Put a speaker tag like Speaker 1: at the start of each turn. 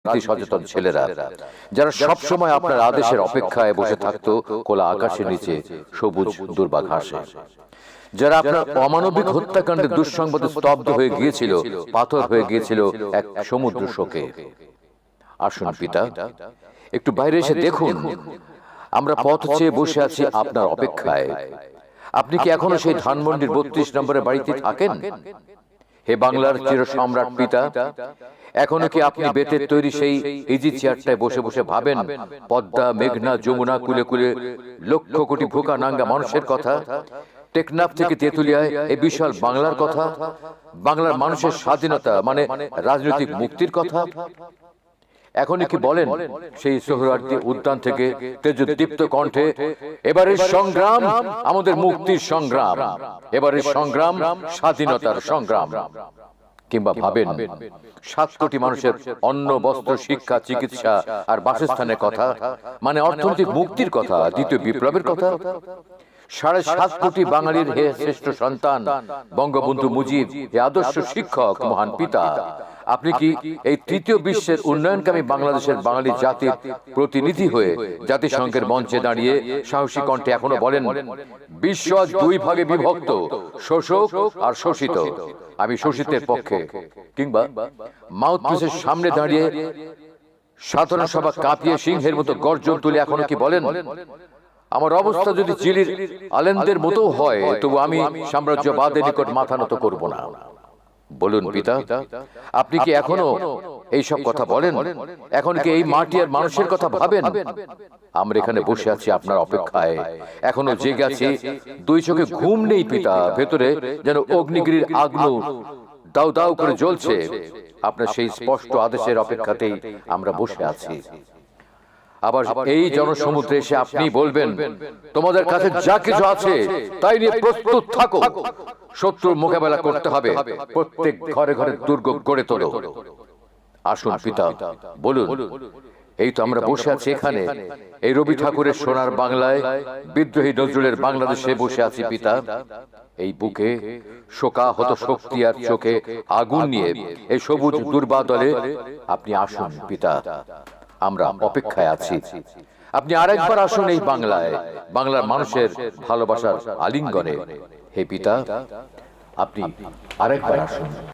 Speaker 1: সচেতন ছেলেরা, যারা সবসময় আপনার আদেশের অপেক্ষায় বসে থাকতো খোলা আকাশের নিচে সবুজ দুর্বা ঘাসে, যারা আপনার অমানবিক হত্যাকাণ্ডের দুঃসংবাদে স্তব্ধ হয়ে গিয়েছিল, পাথর হয়ে গিয়েছিল এক সমুদ্র শোকে। আসুন পিতা, একটু বাইরে এসে দেখুন, আমরা পথ চেয়ে বসে আছি আপনার অপেক্ষায়। আপনি কি এখনো সেই ধানমন্ডির 32 নম্বরের বাড়িতে থাকেন? হে বাংলার চির সম্রাট পিতা, এখনো কি আপনি বেতের তৈরি সেই ইজি চেয়ারটায় বসে বসে ভাবেন পদ্মা, মেঘনা, যমুনা কুলে কুলে লক্ষ কোটি ভোকা নাঙ্গা মানুষের কথা, টেকনাফ থেকে তেঁতুলিয়ায় এই বিশাল বাংলার কথা, বাংলার মানুষের স্বাধীনতা মানে রাজনৈতিক মুক্তির কথা? এখনই কি বলেন সেই সোহরাওয়ার্দী উদ্যান থেকে তেজোদ্দীপ্ত কণ্ঠে, এবারের সংগ্রাম আমাদের মুক্তির সংগ্রাম, এবারের সংগ্রাম স্বাধীনতার সংগ্রাম? কিংবা ভাবেন 7 কোটি মানুষের অন্ন, বস্ত্র, শিক্ষা, চিকিৎসা আর বাসস্থানের কথা, মানে অর্থনৈতিক মুক্তির কথা, দ্বিতীয় বিপ্লবের কথা? 7.5 কোটি বাঙালির হে শ্রেষ্ঠ সন্তান বঙ্গবন্ধু মুজিব, হে আদর্শ শিক্ষক, মহান পিতা, আপনি কি এই তৃতীয় বিশ্বের উন্নয়নকামী বাংলাদেশের বাঙালি জাতির প্রতিনিধি হয়ে জাতিসংঘের মঞ্চে দাঁড়িয়ে সাহসী কণ্ঠে এখনো বলেন, বিশ্ব আজ 2 ভাগে বিভক্ত, শোষক আর শোষিত, আমি শোষিতের পক্ষে? কিংবা মাউথপিসের সামনে দাঁড়িয়ে সাধারণ সভা কাঁপিয়ে সিংহের মতো গর্জন তুলে এখনো কি বলেন, আমার অবস্থা যদি চিলির আলেনদের মতো হয় তবু আমি সাম্রাজ্যবাদের নিকট মাথা নত করব না? বলুন পিতা, আপনি কি এখনো এই সব কথা বলেন? এখন কি এই মাটি আর মানুষের কথা ভাবেন? আমরা এখানে বসে আছি আপনার অপেক্ষায়, এখনো জেগে আছি, 2 চোখে ঘুম নেই পিতা, ভেতরে যেন অগ্নিগিরির আগুন দাউ দাউ করে জ্বলছে। আপনার সেই স্পষ্ট আদেশের অপেক্ষাতেই আমরা বসে আছি। আবার এই জনসমুদ্রে এসে আপনি বলবেন, তোমাদের কাছে যা কিছু আছে তাই নিয়ে প্রস্তুত থাকো, শত্রুর মোকাবেলা করতে হবে, প্রত্যেক ঘরে ঘরে দুর্গ গড়ে তোলো। আসুন পিতা, বলুন, এই তো আমরা বসে আছি এখানে, এই রবি ঠাকুরের সোনার বাংলায়, বিদ্রোহী নজরুলের বাংলাদেশে বসে আছি পিতা। এই বুকে শোকাহত শক্তি আর চোখে আগুন নিয়ে এই সবুজ দুর্বাদলে আপনি আসুন পিতা, আমরা অপেক্ষায় আছি। আপনি আরেকবার আসুন এই বাংলায়, বাংলার মানুষের ভালোবাসার আলিঙ্গনে। হে পিতা, আপনি আরেকবার আসুন।